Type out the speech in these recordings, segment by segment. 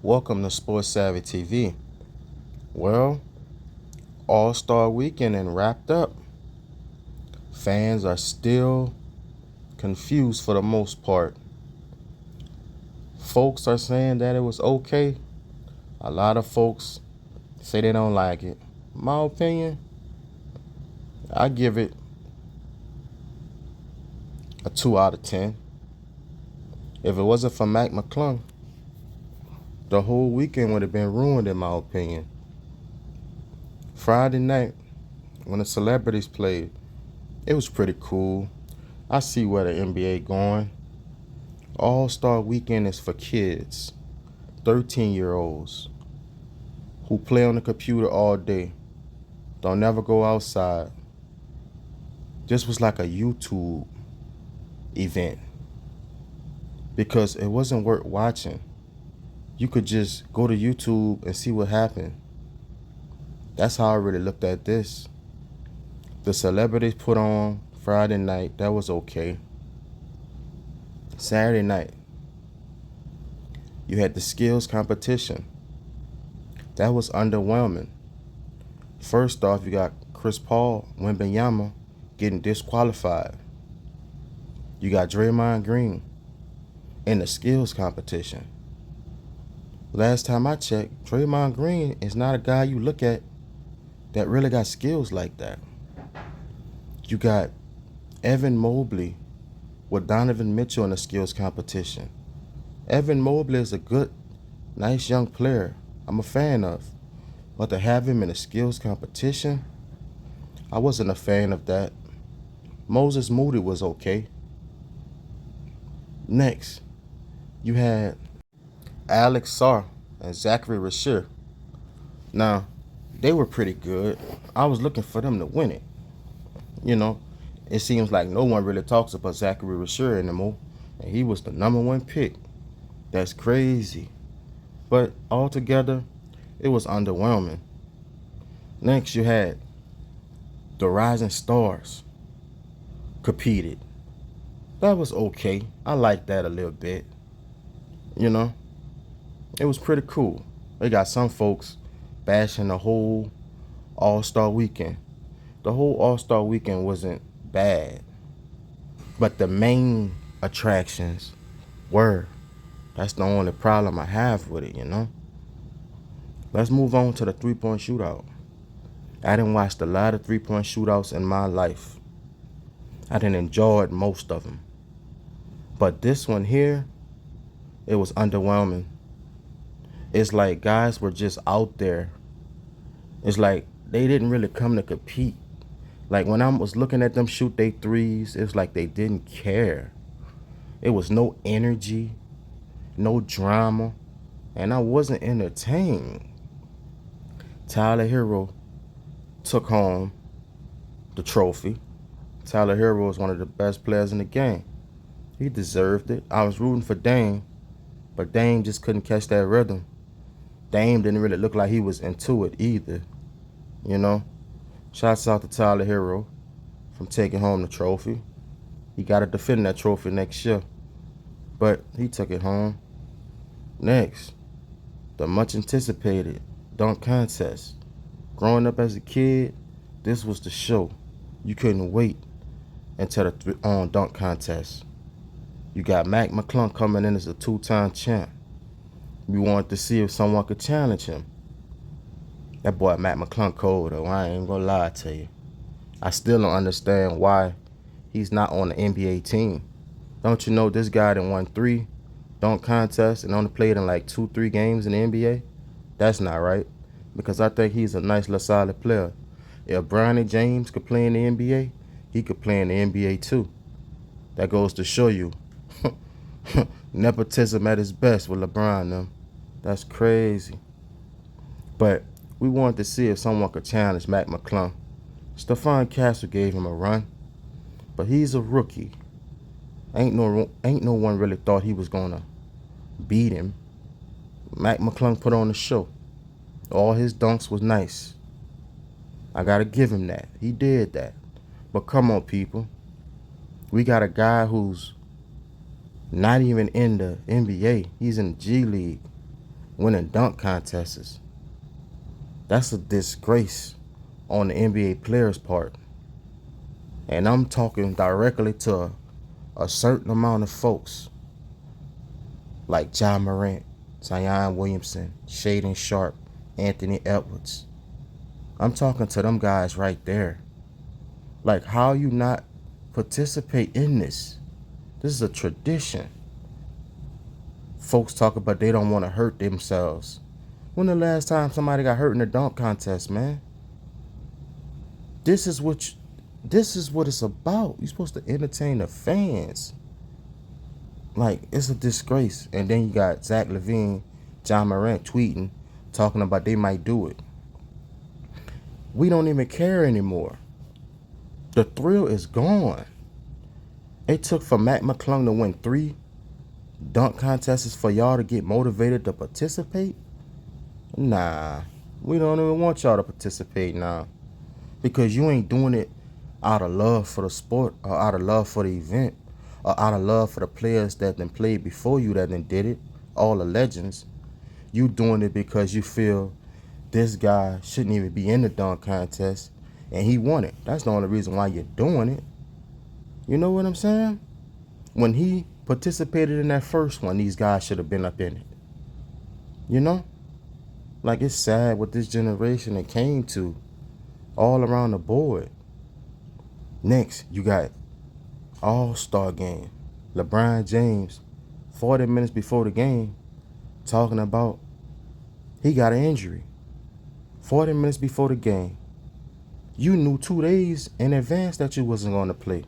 Welcome to Sports Savvy TV. Well, All-Star Weekend and wrapped up. Fans are still confused for the most part. Folks are saying that it was okay. A lot of folks say they don't like it. My opinion, I give it a 2 out of 10. If it wasn't for Mac McClung, the whole weekend would have been ruined in my opinion. Friday night, when the celebrities played, it was pretty cool. I see where the NBA going. All-Star Weekend is for kids, 13-year-olds, who play on the computer all day, don't never go outside. This was like a YouTube event because it wasn't worth watching. You could just go to YouTube and see what happened. That's how I really looked at this. The celebrities put on Friday night, that was okay. Saturday night, you had the skills competition. That was underwhelming. First off, you got Chris Paul, Wembanyama getting disqualified. You got Draymond Green in the skills competition. Last time I checked, Draymond Green is not a guy you look at that really got skills like that. You got Evan Mobley with Donovan Mitchell in the skills competition. Evan Mobley is a good, nice young player I'm a fan of. But to have him in a skills competition, I wasn't a fan of that. Moses Moody was okay. Next, you had Alex Sarr and Zachary Rasher. Now, they were pretty good. I was looking for them to win it. You know, it seems like no one really talks about Zachary Rasher anymore. And he was the #1 pick. That's crazy. But altogether, it was underwhelming. Next, you had the Rising Stars competed. That was okay. I liked that a little bit. You know, it was pretty cool. They got some folks bashing the whole All-Star Weekend. The whole All-Star Weekend wasn't bad, but the main attractions were. That's the only problem I have with it, you know. Let's move on to the three-point shootout. I done watched a lot of three-point shootouts in my life. I done enjoyed most of them. But this one here, it was underwhelming. It's like guys were just out there. It's like they didn't really come to compete. Like when I was looking at them shoot their threes, it was like they didn't care. It was no energy, no drama, and I wasn't entertained. Tyler Hero took home the trophy. Tyler Hero is one of the best players in the game. He deserved it. I was rooting for Dame, but Dame just couldn't catch that rhythm. Dame didn't really look like he was into it either, you know. Shouts out to Tyler Hero from taking home the trophy. He got to defend that trophy next year, but he took it home. Next, the much anticipated dunk contest. Growing up as a kid, this was the show. You couldn't wait until the dunk contest. You got Mac McClung coming in as a 2-time champ. We wanted to see if someone could challenge him. That boy Mac McClung cold though, I ain't gonna lie to you. I still don't understand why he's not on the NBA team. Don't you know this guy that won 3 dunk contests and only played in like 2-3 games in the NBA? That's not right, because I think he's a nice little solid player. If Bronny James could play in the NBA, he could play in the NBA too. That goes to show you nepotism at its best with LeBron them. That's crazy. But we wanted to see if someone could challenge Mac McClung. Stephon Castle gave him a run, but he's a rookie. Ain't no one really thought he was gonna beat him. Mac McClung put on the show. All his dunks was nice. I gotta give him that. He did that. But come on, people. We got a guy who's not even in the NBA. He's in the G League. winning dunk contests. That's a disgrace on the NBA players' part. And I'm talking directly to a certain amount of folks like Ja Morant, Zion Williamson, Shaden Sharp, Anthony Edwards. I'm talking to them guys right there. Like, how you not participate in this? This is a tradition. Folks talk about they don't want to hurt themselves. When the last time somebody got hurt in a dunk contest, man? This is what it's about. You're supposed to entertain the fans. Like, it's a disgrace. And then you got Zach LaVine, John Morant tweeting, talking about they might do it. We don't even care anymore. The thrill is gone. It took for Mac McClung to win 3 dunk contests for y'all to get motivated to participate? Nah, we don't even want y'all to participate now. Because you ain't doing it out of love for the sport, or out of love for the event, or out of love for the players that then played before you that then did it, all the legends. You doing it because you feel this guy shouldn't even be in the dunk contest and he won it. That's the only reason why you're doing it. You know what I'm saying? When he participated in that first one, these guys should have been up in it. You know? Like, it's sad what this generation it came to all around the board. Next, you got All-Star game. LeBron James, 40 minutes before the game, talking about he got an injury. 40 minutes before the game. You knew 2 days in advance that you wasn't going to play.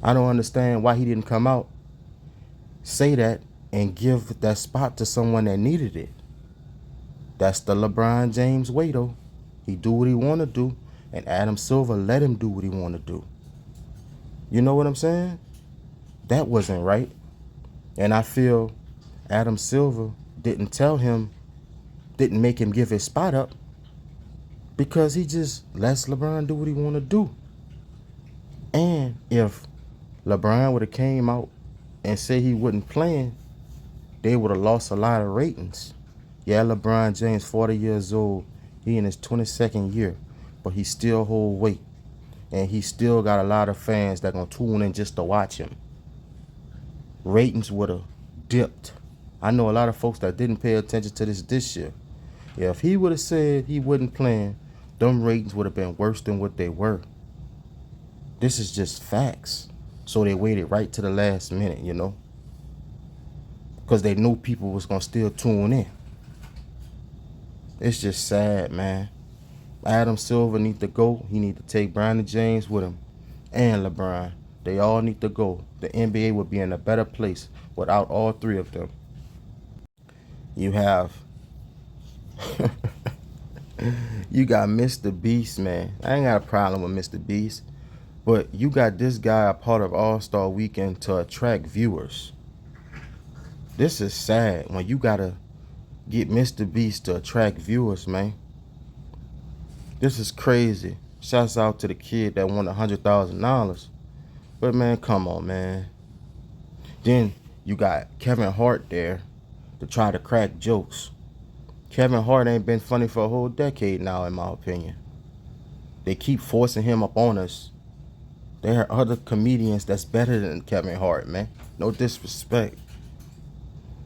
I don't understand why he didn't come out, say that, and give that spot to someone that needed it. That's the LeBron James way, though. He do what he want to do, and Adam Silver let him do what he want to do. You know what I'm saying? That wasn't right. And I feel Adam Silver didn't make him give his spot up, because he just lets LeBron do what he want to do. And if LeBron would have came out and said he wasn't playing, they would have lost a lot of ratings. Yeah, LeBron James, 40 years old, he in his 22nd year, but he still hold weight. And he still got a lot of fans that gonna tune in just to watch him. Ratings would have dipped. I know a lot of folks that didn't pay attention to this year. Yeah, if he would have said he wasn't playing, them ratings would have been worse than what they were. This is just facts. So they waited right to the last minute, you know, because they knew people was going to still tune in. It's just sad, man. Adam Silver need to go. He need to take Bronny James with him, and LeBron. They all need to go. The NBA would be in a better place without all 3 of them. You have you got Mr. Beast, man. I ain't got a problem with Mr. Beast, but you got this guy a part of All-Star Weekend to attract viewers. This is sad when you gotta get Mr. Beast to attract viewers, man. This is crazy. Shouts out to the kid that won $100,000. But man, come on, man. Then you got Kevin Hart there to try to crack jokes. Kevin Hart ain't been funny for a whole decade now, in my opinion. They keep forcing him up on us. There are other comedians that's better than Kevin Hart, man. No disrespect.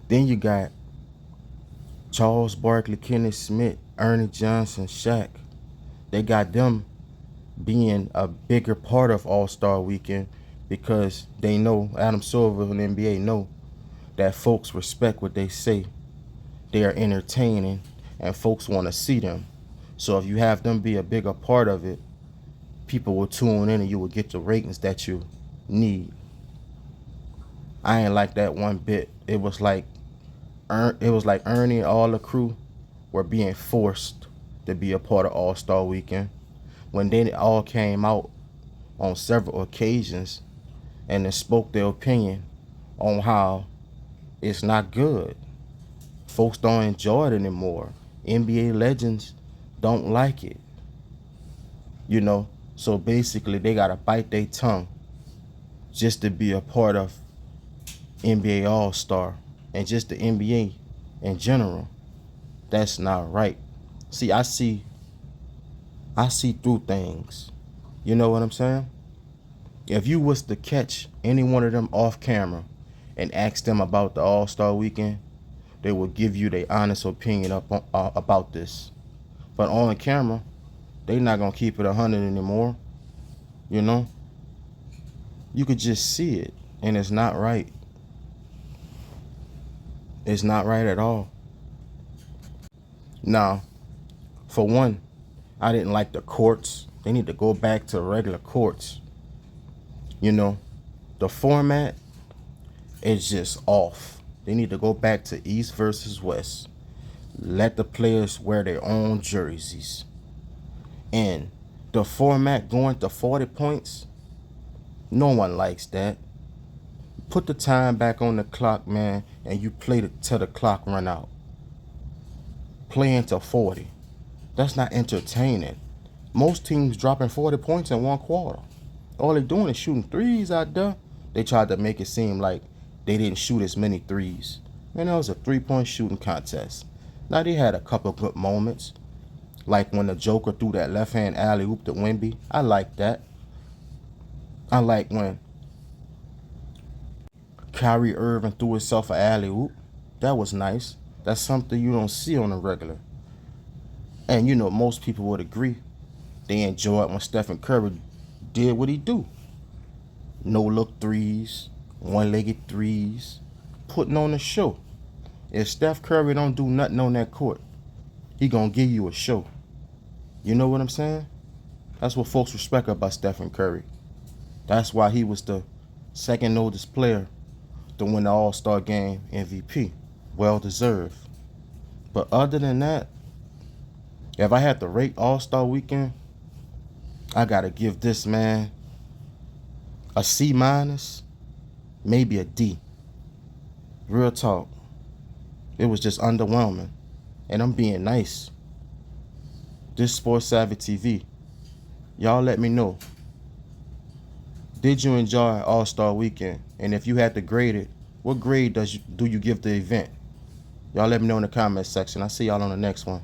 Then you got Charles Barkley, Kenneth Smith, Ernie Johnson, Shaq. They got them being a bigger part of All-Star Weekend because they know, Adam Silver and the NBA know, that folks respect what they say. They are entertaining and folks want to see them. So if you have them be a bigger part of it, people will tune in and you will get the ratings that you need. I ain't like that one bit. It was like Ernie and all the crew were being forced to be a part of All-Star Weekend, when they all came out on several occasions and then spoke their opinion on how it's not good. Folks don't enjoy it anymore. NBA legends don't like it. You know, so basically they gotta bite their tongue just to be a part of NBA All-Star and just the NBA in general. That's not right. See, I see through things. You know what I'm saying? If you was to catch any one of them off camera and ask them about the All-Star weekend, they will give you their honest opinion about this. But on camera, they not gonna keep it 100 anymore. You know, you could just see it, and it's not right. It's not right at all. Now, for one, I didn't like the courts. They need to go back to regular courts. You know, the format is just off. They need to go back to East versus West. Let the players wear their own jerseys. And the format going to 40 points, no one likes that. Put the time back on the clock, man, and you play till the clock run out. Playing to 40. That's not entertaining. Most teams dropping 40 points in one quarter. All they doing is shooting threes out there. They tried to make it seem like they didn't shoot as many threes. Man, that was a 3-point shooting contest. Now, they had a couple good moments, like when the Joker threw that left-hand alley-oop to Wemby. I like that. I like when Kyrie Irving threw himself an alley-oop. That was nice. That's something you don't see on a regular. And you know, most people would agree. They enjoyed when Stephen Curry did what he do. No-look threes, one-legged threes, putting on a show. If Steph Curry don't do nothing on that court, he gonna give you a show. You know what I'm saying? That's what folks respect about Stephen Curry. That's why he was the second oldest player to win the All-Star Game MVP. Well deserved. But other than that, if I had to rate All-Star Weekend, I gotta give this, man, a C minus, maybe a D. Real talk. It was just underwhelming. And I'm being nice. This Sports Savvy TV, y'all let me know. Did you enjoy All-Star Weekend? And if you had to grade it, what grade do you give the event? Y'all let me know in the comment section. I'll see y'all on the next one.